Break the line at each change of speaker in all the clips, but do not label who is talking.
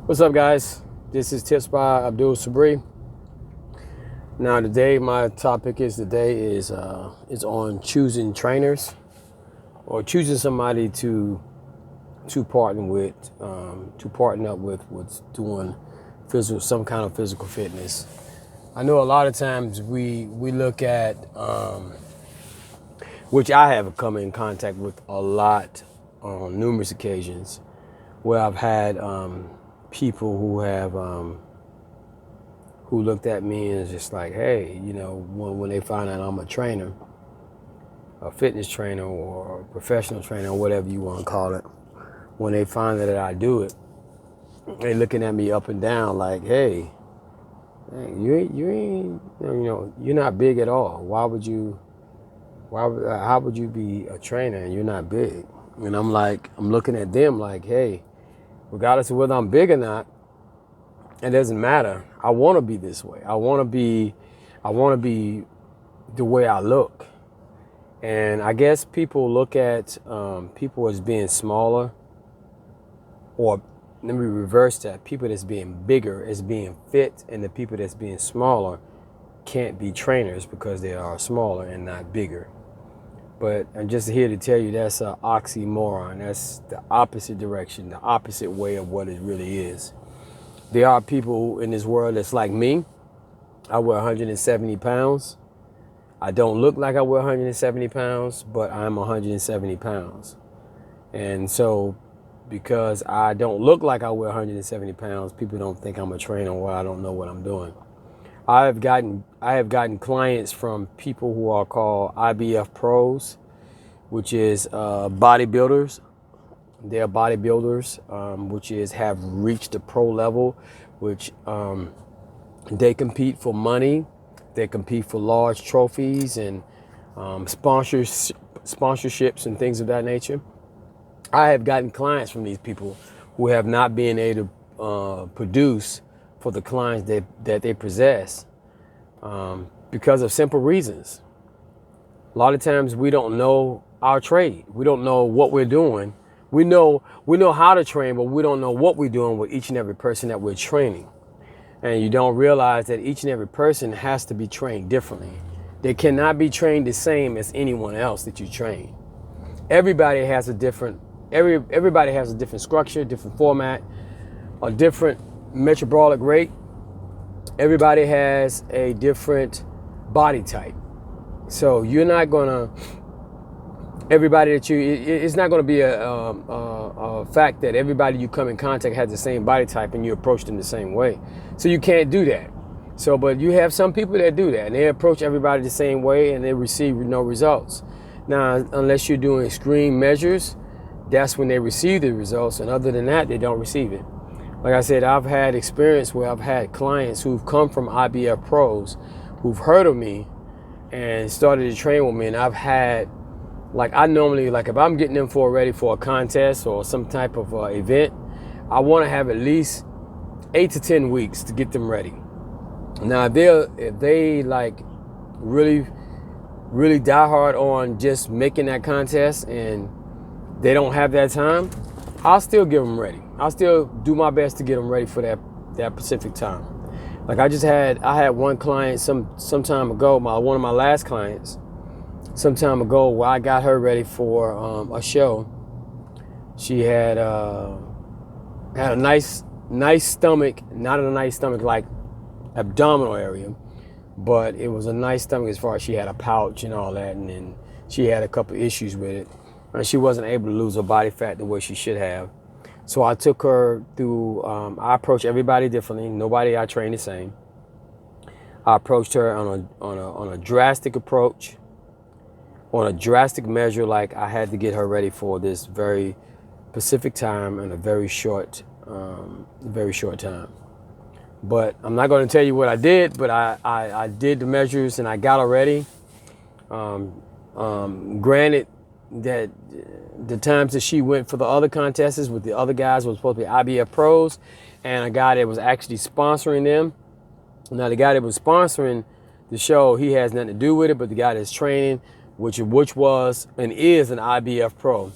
What's up, guys? This is Tips by Abdul Sabri. Now, today my topic is on choosing trainers or choosing somebody to partner up with doing some kind of physical fitness. I know a lot of times we look at which I have come in contact with a lot on numerous occasions where I've had people who looked at me and was just like, hey, when they find out I'm a trainer, a fitness trainer or a professional trainer or whatever you want to call it, when they find out that I do it, they looking at me up and down like, hey, you're not big at all. How would you be a trainer and you're not big? And I'm looking at them like, hey, regardless of whether I'm big or not, it doesn't matter. I want to be this way. I want to be the way I look. And I guess people look at people as being smaller, or let me reverse that. People that's being bigger as being fit, and the people that's being smaller can't be trainers because they are smaller and not bigger. But I'm just here to tell you that's an oxymoron. That's the opposite direction, the opposite way of what it really is. There are people in this world that's like me. I weigh 170 pounds. I don't look like I weigh 170 pounds, but I'm 170 pounds. And so because I don't look like I weigh 170 pounds, people don't think I'm a trainer or I don't know what I'm doing. I have gotten clients from people who are called IBF pros, which is bodybuilders. They're bodybuilders, which is have reached the pro level, which they compete for money. They compete for large trophies and sponsorships and things of that nature. I have gotten clients from these people who have not been able to produce for the clients that they possess because of simple reasons. A lot of times we don't know our trade. We don't know what we're doing. We know how to train, but we don't know what we're doing with each and every person that we're training. And you don't realize that each and every person has to be trained differently. They cannot be trained the same as anyone else that you train. Everybody has a different structure, different format, a different metabolic rate. Everybody has a different body type. So you're not gonna, it's not gonna be a fact that everybody you come in contact has the same body type and you approach them the same way. So you can't do that. So, but you have some people that do that and they approach everybody the same way and they receive no results. Now, unless you're doing extreme measures, that's when they receive the results. And other than that, they don't receive it. Like I said, I've had experience where I've had clients who've come from IBF pros who've heard of me and started to train with me. And I've had, I normally, if I'm getting them ready for a contest or some type of event, I want to have at least 8 to 10 weeks to get them ready. Now, if they really, really die hard on just making that contest and they don't have that time, I'll still get them ready. I'll still do my best to get them ready for that specific time. I had one client some time ago, one of my last clients, some time ago, where I got her ready for a show. She had a nice stomach, not a nice stomach like abdominal area, but it was a nice stomach as far as she had a pouch and all that, and then she had a couple issues with it. And she wasn't able to lose her body fat the way she should have. So I took her through, I approach everybody differently. Nobody I train the same. I approached her on a drastic approach, on a drastic measure, like I had to get her ready for this very specific time in a very short time. But I'm not going to tell you what I did, but I did the measures and I got her ready. Granted that the times that she went for the other contests with the other guys was supposed to be IBF pros and a guy that was actually sponsoring them. Now the guy that was sponsoring the show, he has nothing to do with it, but the guy that's training, which was and is an IBF pro,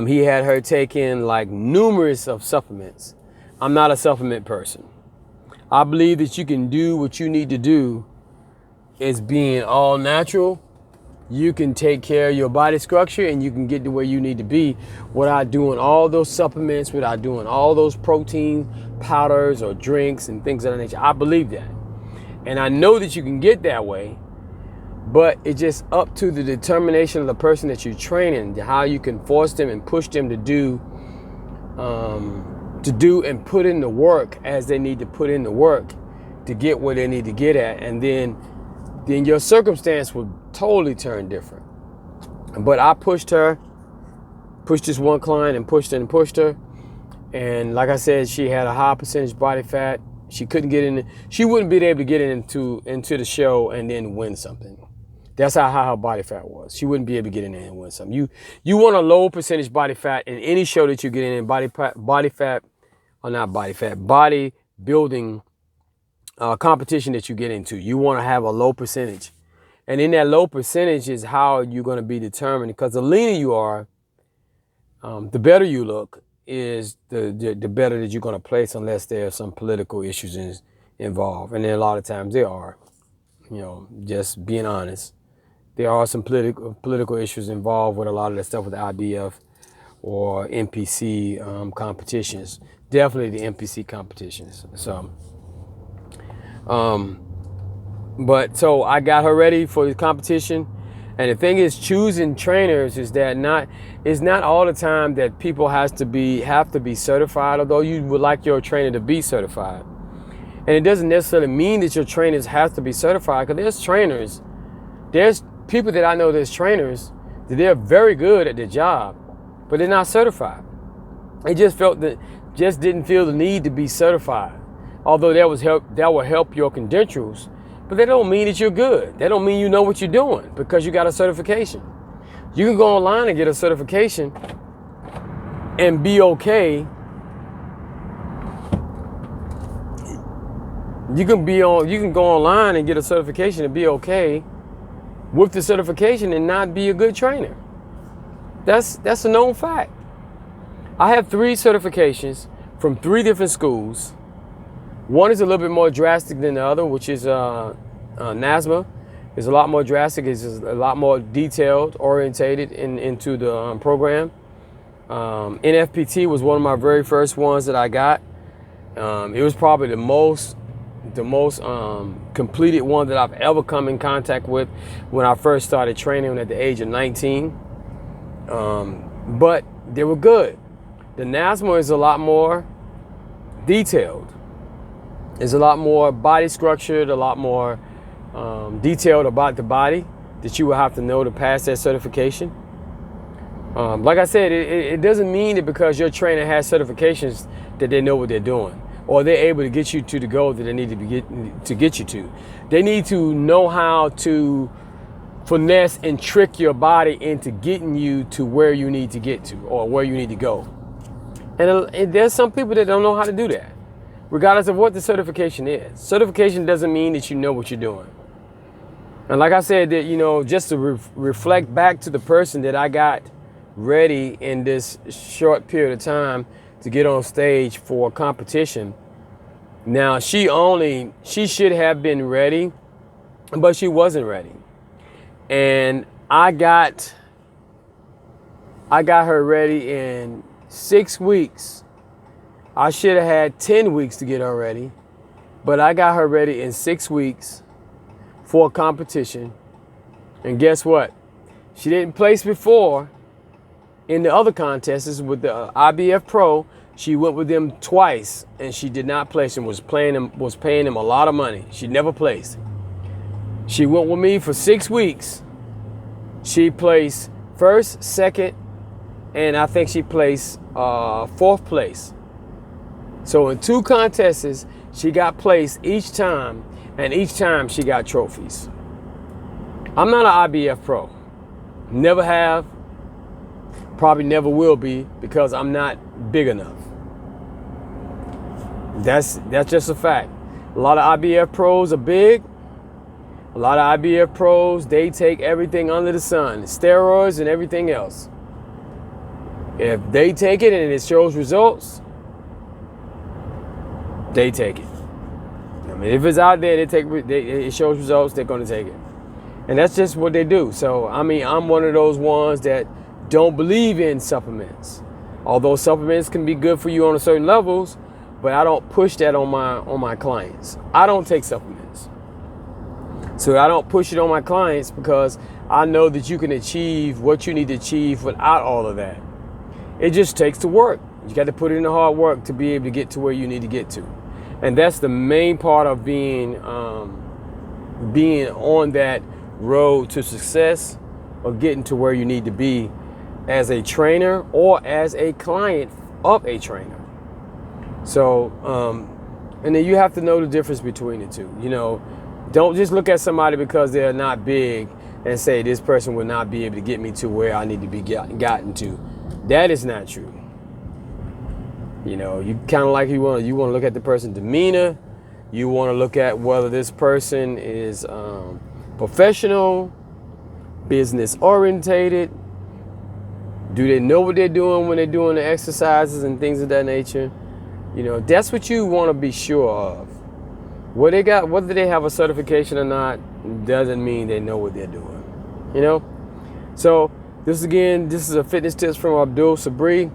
he had her taking numerous of supplements. I'm not a supplement person. I believe that you can do what you need to do as being all natural. You can take care of your body structure and you can get to where you need to be without doing all those supplements, without doing all those protein powders or drinks and things of that nature. I believe that. And I know that you can get that way, but it's just up to the determination of the person that you're training, how you can force them and push them to do and put in the work as they need to put in the work to get where they need to get at. And then your circumstance will totally turn different. But I pushed this one client and pushed her. And like I said, she had a high percentage body fat. She couldn't get in. She wouldn't be able to get into the show and then win something. That's how high her body fat was. She wouldn't be able to get in there and win something. You want a low percentage body fat in any show that you get in, body building competition that you get into. You want to have a low percentage. And in that low percentage is how you're going to be determined. Because the leaner you are, the better you look, is the better that you're going to place, unless there are some political issues involved. And then a lot of times there are, just being honest. There are some political issues involved with a lot of the stuff with the IBF or NPC competitions. Definitely the NPC competitions. So, so I got her ready for the competition. And the thing is, choosing trainers is that it's not all the time that people have to be certified, although you would like your trainer to be certified. And it doesn't necessarily mean that your trainers have to be certified, because there's people that I know that's trainers that they're very good at their job, but they're not certified. They just didn't feel the need to be certified. Although that will help your credentials, but that don't mean that you're good. That don't mean you know what you're doing because you got a certification. You can go online and get a certification and be okay. You can go online and get a certification and be okay with the certification and not be a good trainer. That's a known fact. I have 3 certifications from 3 different schools. One is a little bit more drastic than the other, which is NASMA. It's a lot more drastic. It's a lot more detailed, orientated into the program. NFPT was one of my very first ones that I got. It was probably the most completed one that I've ever come in contact with when I first started training at the age of 19. But they were good. The NASMA is a lot more detailed. It's a lot more body structured, a lot more detailed about the body that you will have to know to pass that certification. Like I said, it doesn't mean that because your trainer has certifications that they know what they're doing, or they're able to get you to the goal that they need to get you to. They need to know how to finesse and trick your body into getting you to where you need to get to, or where you need to go. And there's some people that don't know how to do that, regardless of what the certification is. Certification doesn't mean that you know what you're doing. And like I said, that just to reflect back to the person that I got ready in this short period of time to get on stage for a competition. Now, she should have been ready, but she wasn't ready. And I got her ready in 6 weeks. I should have had 10 weeks to get her ready, but I got her ready in 6 weeks for a competition. And guess what? She didn't place before in the other contests with the IBF Pro. She went with them twice and she did not place and was paying them a lot of money. She never placed. She went with me for 6 weeks. She placed first, second, and I think she placed 4th place. So in 2 contests, she got placed each time, and each time she got trophies. I'm not an IBF Pro. Never have. Probably never will be, because I'm not big enough. That's just a fact. A lot of IBF pros are big. A lot of IBF pros, they take everything under the sun, steroids and everything else. If they take it and it shows results, they take it. I mean, if it's out there, it shows results, they're going to take it. And that's just what they do. So, I mean, I'm one of those ones that don't believe in supplements. Although supplements can be good for you on a certain levels, but I don't push that on my clients. I don't take supplements. So I don't push it on my clients because I know that you can achieve what you need to achieve without all of that. It just takes the work. You got to put in the hard work to be able to get to where you need to get to. And that's the main part of being on that road to success, or getting to where you need to be as a trainer or as a client of a trainer. So, and then you have to know the difference between the two. You know, don't just look at somebody because they're not big and say this person will not be able to get me to where I need to be gotten to. That is not true. You know, you kind of like you want to look at the person's demeanor. You want to look at whether this person is professional, business orientated. Do they know what they're doing when they're doing the exercises and things of that nature? You know, that's what you want to be sure of. What they got, whether they have a certification or not, doesn't mean they know what they're doing. You know? So this is a fitness tips from Abdul Sabri.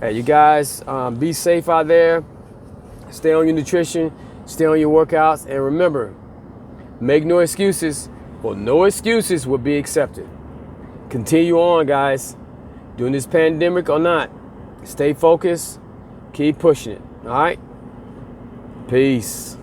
Hey, you guys, be safe out there. Stay on your nutrition, stay on your workouts, and remember, make no excuses, for no excuses will be accepted. Continue on, guys. During this pandemic or not, stay focused, keep pushing it. All right? Peace.